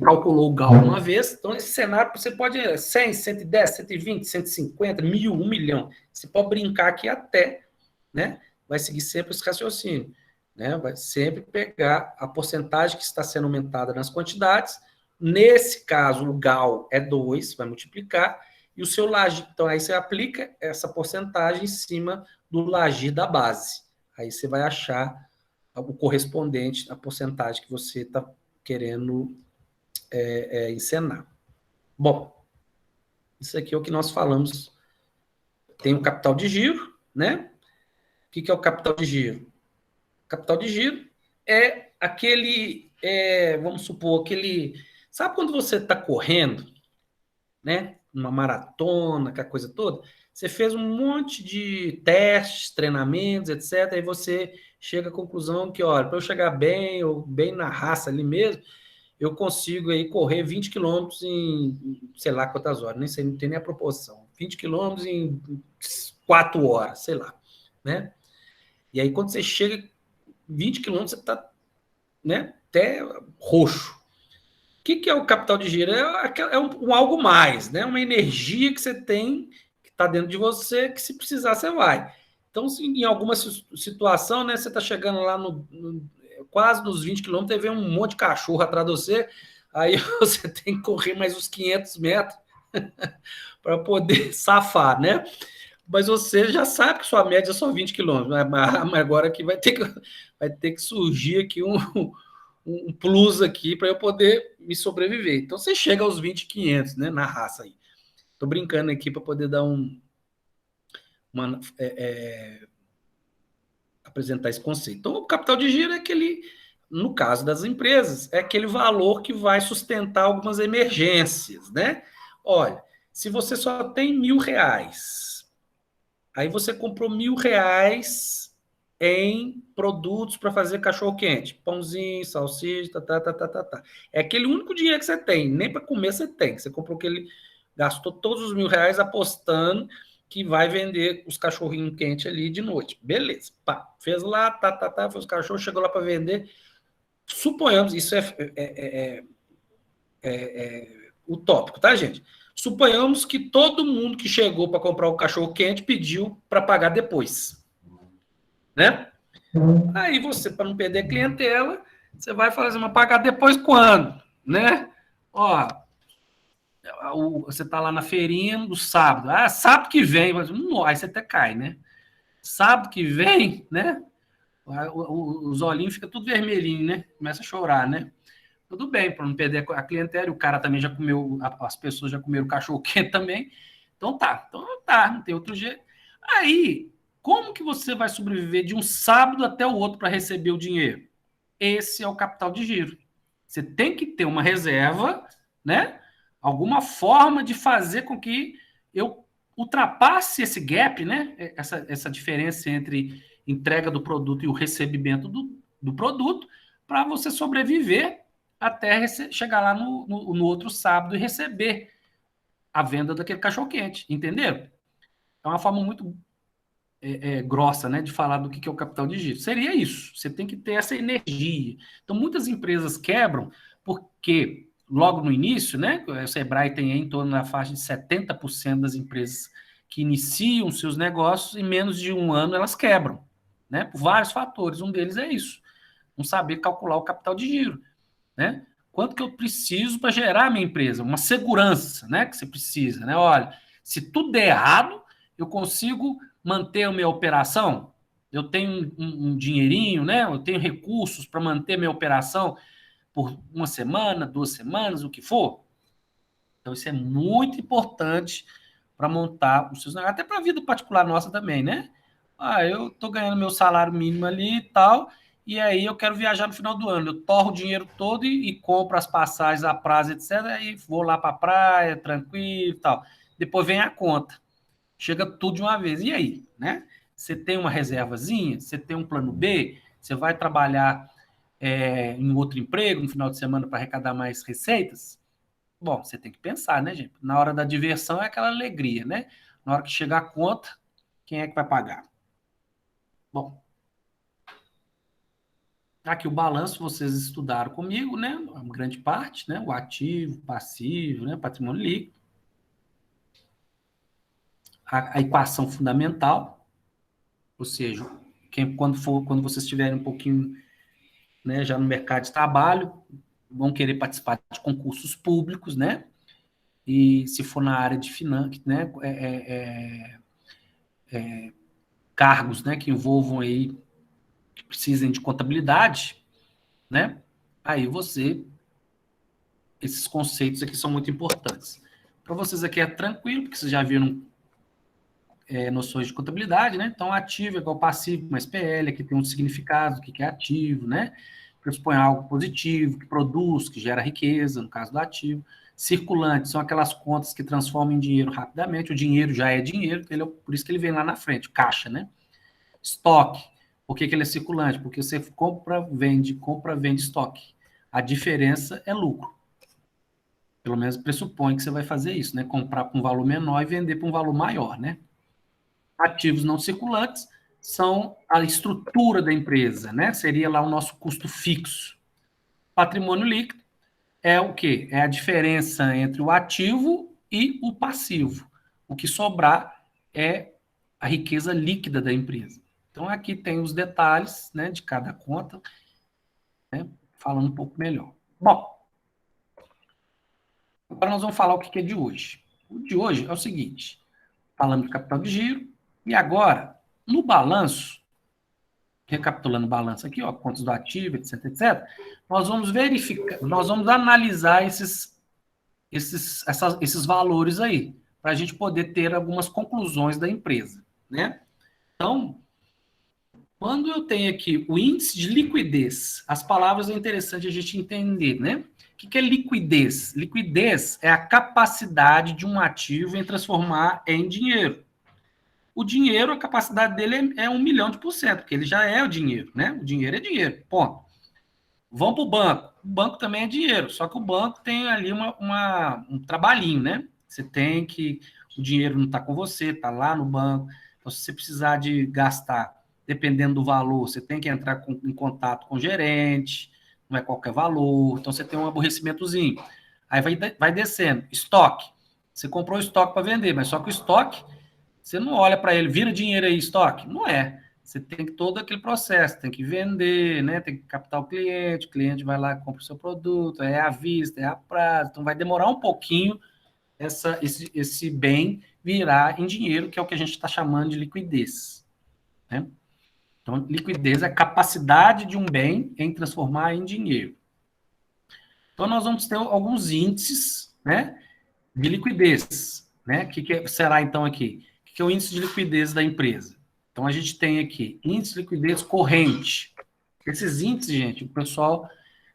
calculou o GAL uma vez, então esse cenário você pode 100, 110, 120, 150, 1.000, 1 milhão. Você pode brincar aqui até, né? Vai seguir sempre esse raciocínio, né? Vai sempre pegar a porcentagem que está sendo aumentada nas quantidades. Nesse caso, o GAL é 2, vai multiplicar, e o seu lagir, então aí você aplica essa porcentagem em cima do lagir da base. Aí você vai achar o correspondente à porcentagem que você está querendo encenar. Bom, isso aqui é o que nós falamos. Tem o capital de giro, né? O que é o capital de giro? O capital de giro é aquele, vamos supor, aquele... Sabe quando você está correndo, né? Uma maratona, aquela coisa toda? Você fez um monte de testes, treinamentos, etc. Aí você chega à conclusão que, olha, para eu chegar bem, ou bem na raça ali mesmo, eu consigo aí correr 20 quilômetros em, sei lá quantas horas, nem sei, não tem nem a proporção. 20 quilômetros em 4 horas, sei lá, né? E aí, quando você chega 20 quilômetros, você está, né, até roxo. O que é o capital de giro? É um algo mais, né? Uma energia que você tem, que está dentro de você, que se precisar, você vai. Então, se em alguma situação, né, você está chegando lá quase nos 20 quilômetros, aí vem um monte de cachorro atrás de você, aí você tem que correr mais uns 500 metros para poder safar, né? Mas você já sabe que sua média é só 20 quilômetros, mas agora aqui vai ter que surgir aqui um plus aqui para eu poder me sobreviver. Então você chega aos 20.500, né, na raça aí. Tô brincando aqui para poder dar apresentar esse conceito. Então, o capital de giro é aquele, no caso das empresas, é aquele valor que vai sustentar algumas emergências, né? Olha, se você só tem R$ 1.000, aí você comprou R$ 1.000 em produtos para fazer cachorro-quente. Pãozinho, salsicha, tá. É aquele único dinheiro que você tem. Nem para comer você tem. Você comprou aquele... Gastou todos os R$ 1.000 apostando que vai vender os cachorrinhos quentes ali de noite. Beleza. Pá, fez lá, fez os cachorros, chegou lá para vender. Suponhamos, isso é utópico, tá, gente? Suponhamos que todo mundo que chegou para comprar o cachorro quente pediu para pagar depois, né? Aí você, para não perder a clientela, você vai fazer uma pagar depois quando, né? Ó, você tá lá na feirinha no sábado. Ah, sábado que vem, mas aí você até cai, né? Sábado que vem, né? Os olhinhos ficam tudo vermelhinho, né? Começa a chorar, né? Tudo bem, para não perder a clientela, o cara também já comeu, as pessoas já comeram cachorro quente também. Então tá, não tem outro jeito. Aí, como que você vai sobreviver de um sábado até o outro para receber o dinheiro? Esse é o capital de giro. Você tem que ter uma reserva, né? Alguma forma de fazer com que eu ultrapasse esse gap, né? Essa diferença entre entrega do produto e o recebimento do produto, para você sobreviver até chegar lá no outro sábado e receber a venda daquele cachorro-quente, entenderam? É uma forma muito grossa, né, de falar do que é o capital de giro. Seria isso. Você tem que ter essa energia. Então, muitas empresas quebram porque logo no início, né, o Sebrae tem em torno da faixa de 70% das empresas que iniciam seus negócios em menos de um ano elas quebram, né, por vários fatores. Um deles é isso, não saber calcular o capital de giro, né? Quanto que eu preciso para gerar a minha empresa? Uma segurança, né, que você precisa, né? Olha, se tudo der errado, eu consigo manter a minha operação? Eu tenho um dinheirinho, né? Eu tenho recursos para manter a minha operação por uma semana, 2 semanas, o que for? Então, isso é muito importante para montar os seus negócios, até para a vida particular nossa também, né? Ah, eu estou ganhando meu salário mínimo ali e tal, e aí eu quero viajar no final do ano. Eu torro o dinheiro todo e compro as passagens a prazo, etc. E vou lá para a praia, tranquilo e tal. Depois vem a conta. Chega tudo de uma vez. E aí, né? Você tem uma reservazinha? Você tem um plano B? Você vai trabalhar em outro emprego no final de semana para arrecadar mais receitas? Bom, você tem que pensar, né, gente? Na hora da diversão é aquela alegria, né? Na hora que chegar a conta, quem é que vai pagar? Bom, aqui o balanço vocês estudaram comigo, né? Uma grande parte, né? O ativo, passivo, né? Patrimônio líquido. A equação fundamental, ou seja, quando vocês estiverem um pouquinho, né, já no mercado de trabalho, vão querer participar de concursos públicos, né? E se for na área de finanças, né? Cargos, né? Que envolvam aí, que precisem de contabilidade, né? Aí esses conceitos aqui são muito importantes. Para vocês aqui é tranquilo, porque vocês já viram noções de contabilidade, né? Então, ativo é igual passivo, mais PL, aqui tem um significado, o que é ativo, né? Pressupõe algo positivo, que produz, que gera riqueza, no caso do ativo. Circulante são aquelas contas que transformam em dinheiro rapidamente, o dinheiro já é dinheiro, por isso que ele vem lá na frente, caixa, né? Estoque, por que ele é circulante? Porque você compra, vende estoque. A diferença é lucro. Pelo menos pressupõe que você vai fazer isso, né? Comprar por um valor menor e vender por um valor maior, né? Ativos não circulantes são a estrutura da empresa, né? Seria lá o nosso custo fixo. Patrimônio líquido é o quê? É a diferença entre o ativo e o passivo. O que sobrar é a riqueza líquida da empresa. Então, aqui tem os detalhes, né, de cada conta, né, falando um pouco melhor. Bom, agora nós vamos falar o que é de hoje. O de hoje é o seguinte: falamos de capital de giro, e agora, no balanço, recapitulando o balanço aqui, ó, contas do ativo, etc, etc, nós vamos verificar, nós vamos analisar esses valores aí, para a gente poder ter algumas conclusões da empresa, né? Então, quando eu tenho aqui o índice de liquidez, as palavras é interessante a gente entender, né? O que é liquidez? Liquidez é a capacidade de um ativo em transformar em dinheiro. O dinheiro, a capacidade dele é 1 milhão de por cento, porque ele já é o dinheiro, né? O dinheiro é dinheiro, ponto. Vamos para o banco. O banco também é dinheiro, só que o banco tem ali um trabalhinho, né? Você tem que... O dinheiro não está com você, está lá no banco. Então, se você precisar de gastar, dependendo do valor, você tem que entrar em contato com o gerente, não é qualquer valor. Então, você tem um aborrecimentozinho. Aí vai descendo. Estoque. Você comprou o estoque para vender, mas só que o estoque, você não olha para ele, vira dinheiro aí, estoque. Não é. Você tem todo aquele processo, tem que vender, né? Tem que captar o cliente vai lá e compra o seu produto, é à vista, é a prazo. Então, vai demorar um pouquinho esse bem virar em dinheiro, que é o que a gente está chamando de liquidez, né? Então, liquidez é a capacidade de um bem em transformar em dinheiro. Então, nós vamos ter alguns índices, né, de liquidez, né? O que será, então, aqui? O que é o índice de liquidez da empresa? Então, a gente tem aqui índice de liquidez corrente. Esses índices, gente, o pessoal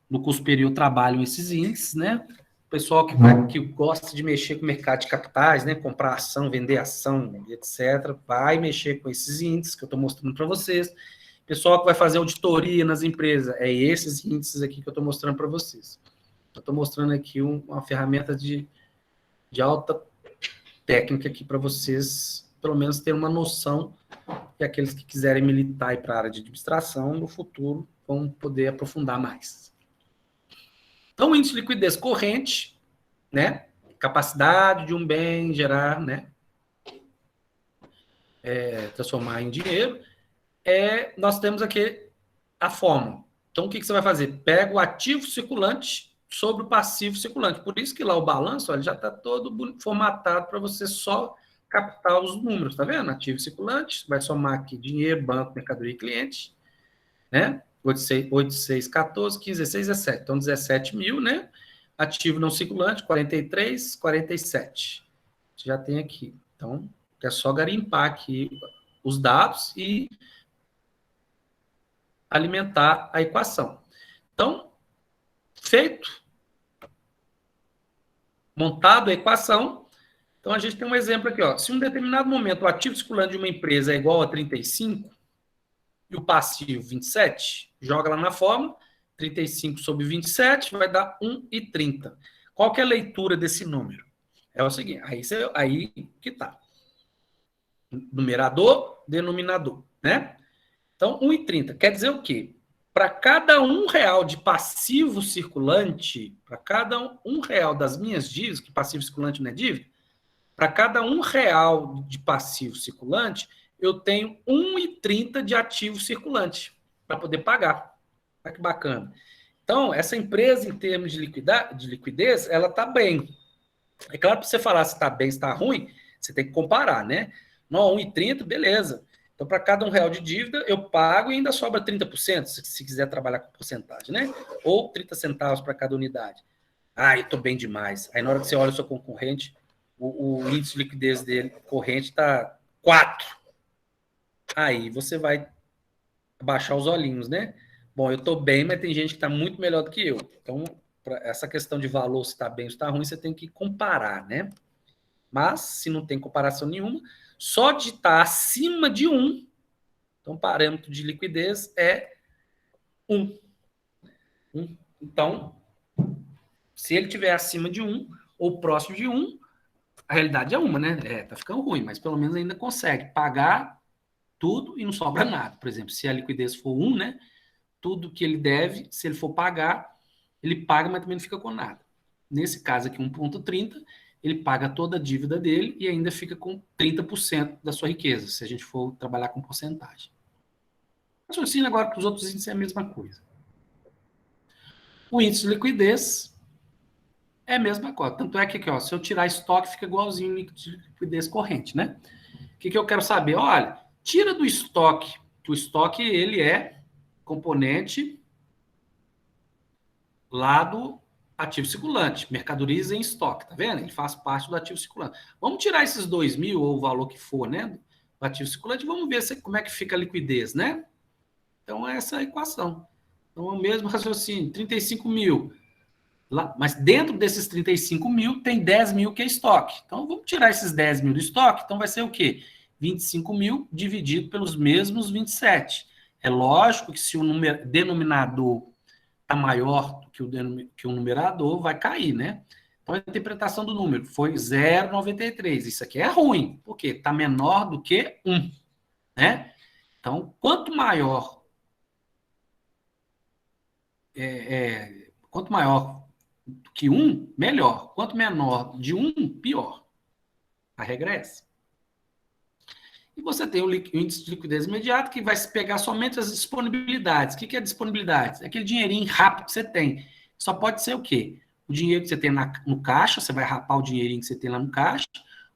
do curso superior trabalham esses índices, né? O pessoal que gosta de mexer com o mercado de capitais, né? Comprar ação, vender ação, etc., vai mexer com esses índices que eu estou mostrando para vocês. O pessoal que vai fazer auditoria nas empresas, é esses índices aqui que eu estou mostrando para vocês. Eu estou mostrando aqui uma ferramenta de alta técnica aqui para vocês, pelo menos, ter uma noção, e aqueles que quiserem militar para a área de administração, no futuro, vão poder aprofundar mais. Então, o índice de liquidez corrente, né? Capacidade de um bem gerar, né? Transformar em dinheiro. Nós temos aqui a fórmula. Então, o que você vai fazer? Pega o ativo circulante sobre o passivo circulante. Por isso que lá o balanço, ele já está todo formatado para você só captar os números, tá vendo? Ativo circulante, vai somar aqui dinheiro, banco, mercadoria e cliente, né? 8,6, 14, 15, 16, 17. Então, 17 mil, né? Ativo não circulante, 43, 47. Já tem aqui. Então, é só garimpar aqui os dados e alimentar a equação. Então, feito, montado a equação, então a gente tem um exemplo aqui, ó. Se em um determinado momento o ativo circulante de uma empresa é igual a 35 e o passivo 27, joga lá na fórmula, 35 sobre 27 vai dar 1,30. Qual que é a leitura desse número? É o seguinte, aí que tá. Numerador, denominador, né? Então, 1,30 quer dizer o quê? Para cada R$1 de passivo circulante, para cada R$1 das minhas dívidas, que passivo circulante não é dívida, para cada R$1 de passivo circulante, eu tenho 1,30 de ativo circulante para poder pagar. Olha que bacana. Então, essa empresa, em termos de liquidez, ela está bem. É claro, para você falar se está bem, se está ruim, você tem que comparar, né? Não, 1,30, beleza. Então, para cada R$1 de dívida, eu pago e ainda sobra 30%, se quiser trabalhar com porcentagem, né? Ou 30 centavos para cada unidade. Ah, eu estou bem demais. Aí, na hora que você olha o seu concorrente, o índice de liquidez dele, corrente, está 4. Aí você vai baixar os olhinhos, né? Bom, eu estou bem, mas tem gente que está muito melhor do que eu. Então, essa questão de valor, se está bem ou se está ruim, você tem que comparar, né? Mas, se não tem comparação nenhuma, só de estar acima de 1, então, o parâmetro de liquidez é 1. Então, se ele estiver acima de 1 ou próximo de 1, a realidade é uma, né? Tá ficando ruim, mas pelo menos ainda consegue pagar tudo e não sobra nada. Por exemplo, se a liquidez for 1, né? Tudo que ele deve, se ele for pagar, ele paga, mas também não fica com nada. Nesse caso aqui, 1,30, ele paga toda a dívida dele e ainda fica com 30% da sua riqueza, se a gente for trabalhar com porcentagem. Raciocínio agora para os outros índices é a mesma coisa. O índice de liquidez é a mesma coisa. Tanto é que aqui, ó, se eu tirar estoque, fica igualzinho o índice de liquidez corrente, né? O que eu quero saber? Olha, tira do estoque, que o estoque ele é componente lá do ativo circulante, mercadorias em estoque, tá vendo? Ele faz parte do ativo circulante. Vamos tirar esses 2 mil, ou o valor que for, né, do ativo circulante, vamos ver como é que fica a liquidez, né? Então, essa é a equação. Então, é o mesmo raciocínio, 35 mil. Lá, mas dentro desses 35 mil, tem 10 mil que é estoque. Então, vamos tirar esses 10 mil do estoque, então vai ser o quê? 25 mil dividido pelos mesmos 27. É lógico que se o denominador está maior do que o numerador, vai cair, né? Então, a interpretação do número foi 0,93. Isso aqui é ruim, porque está menor do que 1, né? Então, quanto maior do que 1, melhor. Quanto menor de 1, pior. A regra é essa. E você tem o índice de liquidez imediato, que vai se pegar somente as disponibilidades. O que é disponibilidade? É aquele dinheirinho rápido que você tem. Só pode ser o quê? O dinheiro que você tem no caixa, você vai rapar o dinheirinho que você tem lá no caixa.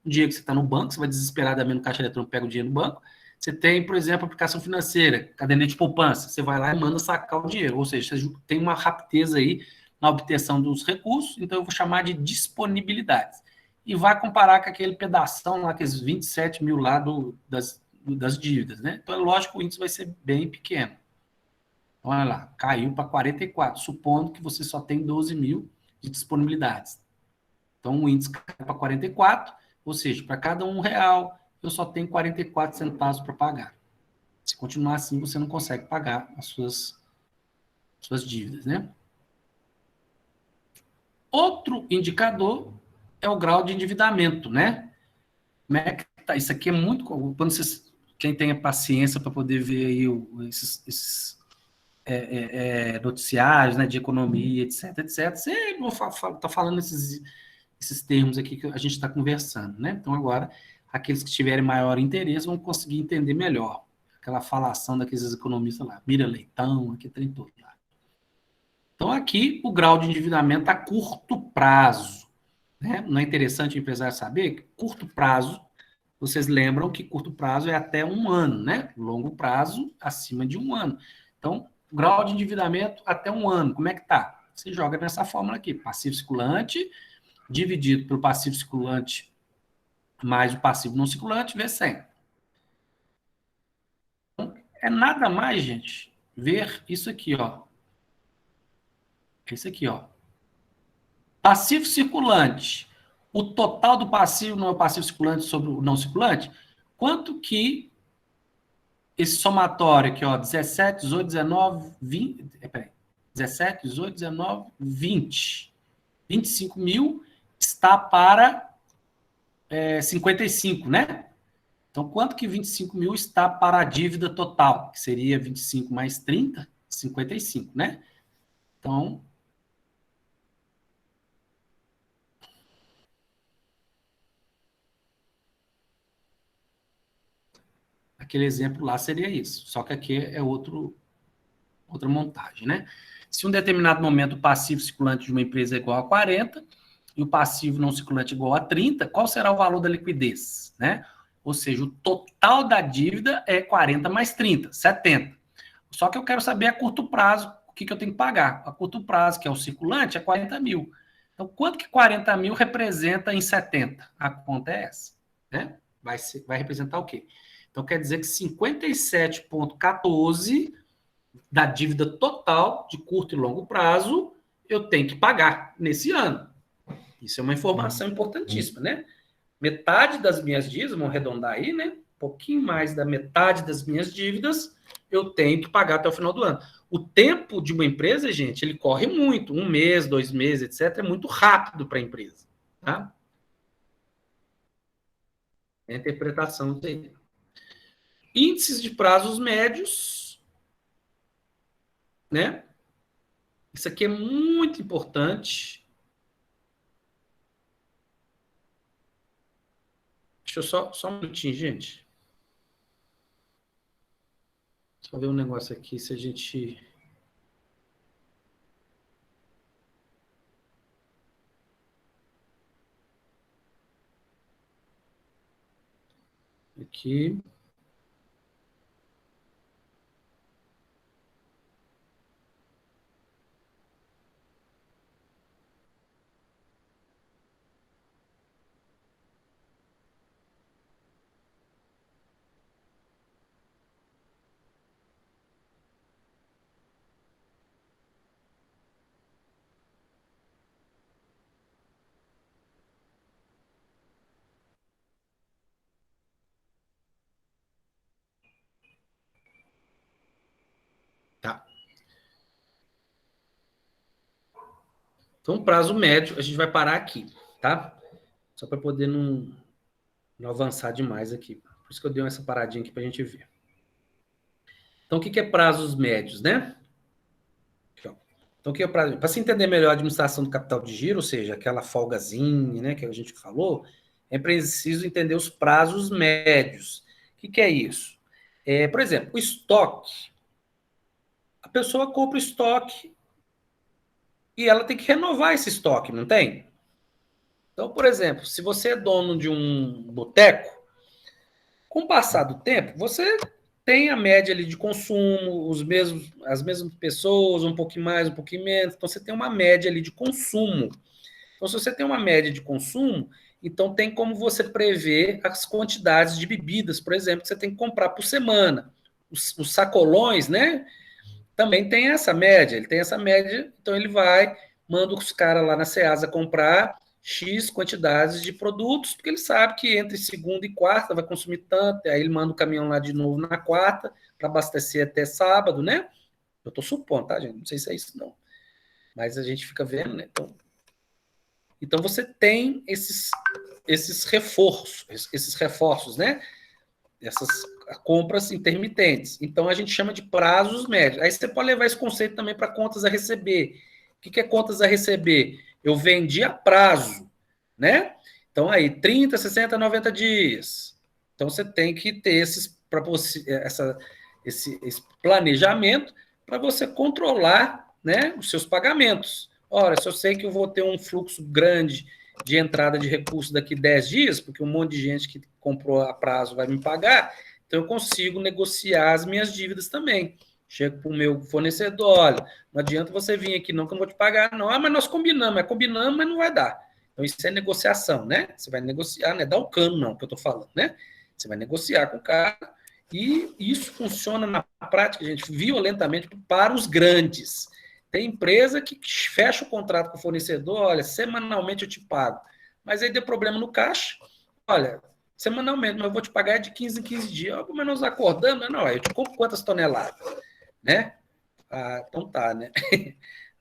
O dinheiro que você está no banco, você vai desesperadamente no caixa eletrônico, pega o dinheiro no banco. Você tem, por exemplo, aplicação financeira, caderneta de poupança. Você vai lá e manda sacar o dinheiro. Ou seja, você tem uma rapidez aí na obtenção dos recursos, então eu vou chamar de disponibilidades. E vai comparar com aquele pedação lá, aqueles 27 mil lá das dívidas, né? Então é lógico que o índice vai ser bem pequeno. Então, olha lá, caiu para 44, supondo que você só tem 12 mil de disponibilidades. Então o índice caiu para 44, ou seja, para cada R$ 1, eu só tenho 44 centavos para pagar. Se continuar assim, você não consegue pagar as suas dívidas, né? Outro indicador é o grau de endividamento, né? Como é que tá? Isso aqui é muito. Quando vocês, quem tem a paciência para poder ver aí esses noticiários, né, de economia, etc, etc, você não está falando esses termos aqui que a gente está conversando, né? Então, agora, aqueles que tiverem maior interesse vão conseguir entender melhor. Aquela falação daqueles economistas lá, Mira Leitão, aqui tem tudo lá. Então, aqui, o grau de endividamento a curto prazo. Né? Não é interessante o empresário saber que curto prazo, vocês lembram que curto prazo é até 1 ano, né? Longo prazo, acima de 1 ano. Então, o grau de endividamento até 1 ano, como é que tá? Você joga nessa fórmula aqui, passivo circulante dividido pelo passivo circulante mais o passivo não circulante, vezes 100. Então, é nada mais, gente, ver isso aqui, ó. Isso aqui, ó. Passivo circulante. O total do passivo não é o passivo circulante sobre o não circulante? Quanto que esse somatório aqui, ó, 17, 18, 19, 20, peraí, 17, 18, 19, 20. 25 mil está para 55, né? Então, quanto que 25 mil está para a dívida total? Que seria 25 mais 30, 55, né? Então, aquele exemplo lá seria isso. Só que aqui é outra montagem, né? Se um determinado momento o passivo circulante de uma empresa é igual a 40 e o passivo não circulante é igual a 30, qual será o valor da liquidez, né? Ou seja, o total da dívida é 40 mais 30, 70. Só que eu quero saber a curto prazo o que eu tenho que pagar. A curto prazo, que é o circulante, é 40 mil. Então, quanto que 40 mil representa em 70? A conta é essa, né? Vai representar o quê? Então, quer dizer que 57,14 da dívida total de curto e longo prazo eu tenho que pagar nesse ano. Isso é uma informação importantíssima, né? Metade das minhas dívidas, vamos arredondar aí, né? Um pouquinho mais da metade das minhas dívidas eu tenho que pagar até o final do ano. O tempo de uma empresa, gente, ele corre muito. 1 mês, 2 meses, etc. É muito rápido para a empresa. Tá? É a interpretação dele. Índices de prazos médios, né? Isso aqui é muito importante. Deixa eu só um minutinho, gente. Só ver um negócio aqui, se a gente... Aqui. Então, prazo médio, a gente vai parar aqui, tá? Só para poder não avançar demais aqui. Por isso que eu dei essa paradinha aqui para a gente ver. Então, o que é prazos médios, né? Aqui, ó. Então, o que é prazo? Para se entender melhor a administração do capital de giro, ou seja, aquela folgazinha, né, que a gente falou, é preciso entender os prazos médios. O que é isso? Por exemplo, o estoque. A pessoa compra o estoque e ela tem que renovar esse estoque, não tem? Então, por exemplo, se você é dono de um boteco, com o passar do tempo, você tem a média ali de consumo, as mesmas pessoas, um pouquinho mais, um pouquinho menos. Então, você tem uma média ali de consumo. Então, se você tem uma média de consumo, então tem como você prever as quantidades de bebidas, por exemplo, que você tem que comprar por semana. Os sacolões, né? Também tem essa média. Ele tem essa média, então ele vai, manda os caras lá na Ceasa comprar X quantidades de produtos, porque ele sabe que entre segunda e quarta vai consumir tanto, aí ele manda o caminhão lá de novo na quarta, para abastecer até sábado, né? Eu estou supondo, tá, gente? Não sei se é isso, não. Mas a gente fica vendo, né? Então você tem esses reforços, né? Essas compras intermitentes. Então a gente chama de prazos médios. Aí você pode levar esse conceito também para contas a receber. O que é contas a receber? Eu vendi a prazo, né? Então aí 30, 60, 90 dias. Então você tem que ter esse planejamento para você controlar, né, os seus pagamentos. Ora, se eu sei que eu vou ter um fluxo grande de entrada de recursos daqui 10 dias, porque um monte de gente que comprou a prazo vai me pagar, então eu consigo negociar as minhas dívidas também. Chego para o meu fornecedor, olha, não adianta você vir aqui não que eu não vou te pagar, não. Ah, mas nós combinamos, mas não vai dar. Então isso é negociação, né? Você vai negociar, não é dar o cano não, que eu estou falando, né? Você vai negociar com o cara e isso funciona na prática, gente, violentamente para os grandes. Tem empresa que fecha o contrato com o fornecedor, olha, semanalmente eu te pago. Mas aí deu problema no caixa, olha, semanalmente, mas eu vou te pagar de 15 em 15 dias. Mas nós acordamos, não, eu te compro quantas toneladas, né? Ah, então tá, né?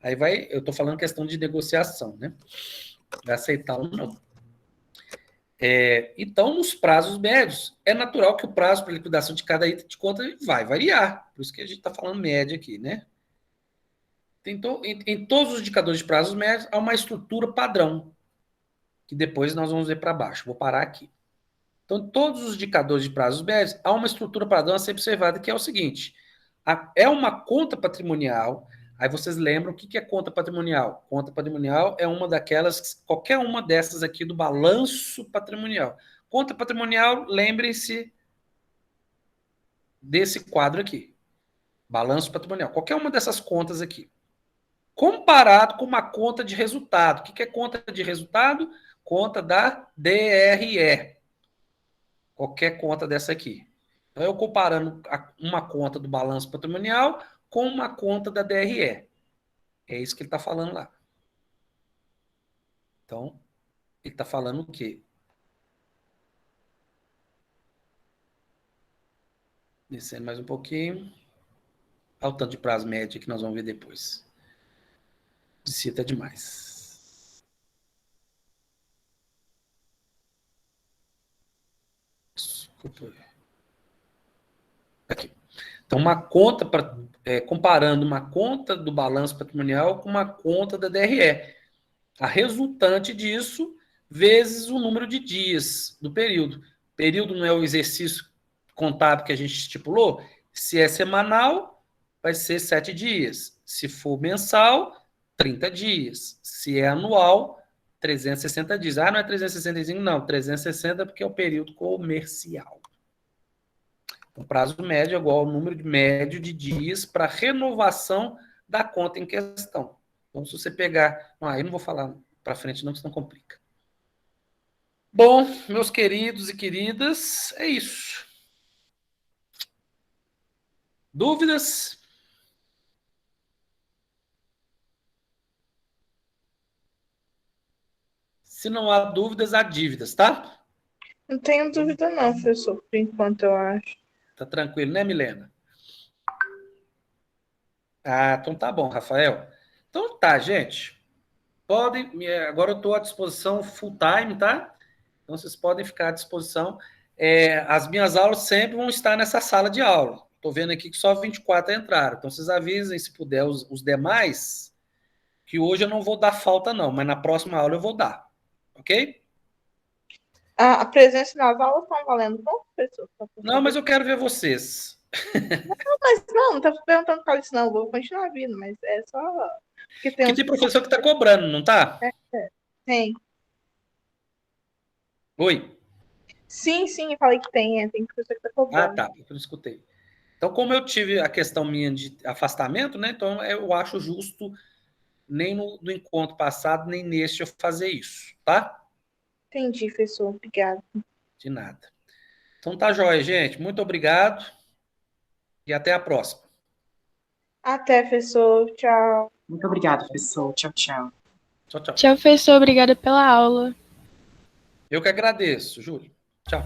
Aí vai, eu tô falando questão de negociação, né? Vai aceitar ou não. Então, nos prazos médios, é natural que o prazo para liquidação de cada item de conta vai variar. Por isso que a gente está falando média aqui, né? Em todos os indicadores de prazos médios, há uma estrutura padrão, que depois nós vamos ver para baixo. Vou parar aqui. Então, todos os indicadores de prazos médios, há uma estrutura padrão a ser observada, que é o seguinte: é uma conta patrimonial. Aí vocês lembram o que é conta patrimonial? Conta patrimonial é uma daquelas, qualquer uma dessas aqui do balanço patrimonial. Conta patrimonial, lembrem-se desse quadro aqui. Balanço patrimonial. Qualquer uma dessas contas aqui. Comparado com uma conta de resultado. O que é conta de resultado? Conta da DRE. Qualquer conta dessa aqui. Então, eu comparando uma conta do balanço patrimonial com uma conta da DRE. É isso que ele está falando lá. Então, ele está falando o quê? Descendo mais um pouquinho. Olha o tanto de prazo médio que nós vamos ver depois. Cita demais. Desculpa. Aqui. Então, uma conta, comparando uma conta do balanço patrimonial com uma conta da DRE. A resultante disso, vezes o número de dias do período. Período não é o exercício contábil que a gente estipulou? Se é semanal, vai ser 7 dias. Se for mensal, 30 dias. Se é anual, 360 dias. Ah, não é 365, não. 360 porque é o período comercial. O prazo médio é igual ao número médio de dias para renovação da conta em questão. Então, se você pegar... eu não vou falar para frente não, senão complica. Bom, meus queridos e queridas, é isso. Dúvidas? Se não há dúvidas, há dívidas, tá? Não tenho dúvida não, professor, por enquanto, eu acho. Tá tranquilo, né, Milena? Ah, então tá bom, Rafael. Então tá, gente. podem, agora eu estou à disposição full time, tá? Então vocês podem ficar à disposição. As minhas aulas sempre vão estar nessa sala de aula. Estou vendo aqui que só 24 entraram. Então vocês avisem, se puder, os demais, que hoje eu não vou dar falta, não, mas na próxima aula eu vou dar. Ok? A presença nas aulas estão valendo ponto, pessoal? Não, mas eu quero ver vocês. Mas não tô perguntando para isso, não. Vou continuar vindo, mas é só. Porque tem Porque uns. tem professor que está cobrando, não tá? Tem. Oi? Sim, eu falei que tem. Tem professor que tá Ah, cobrando. tá. Eu não escutei. Então, como eu tive a questão minha de afastamento, né? Então, eu acho justo nem no encontro passado, nem neste eu fazer isso, tá? Entendi, professor. Obrigada. De nada. Então tá jóia, gente. Muito obrigado e até a próxima. Até, professor. Tchau. Muito obrigada, professor. Tchau, tchau. Tchau, tchau. Tchau, professor. Obrigada pela aula. Eu que agradeço, Júlio. Tchau.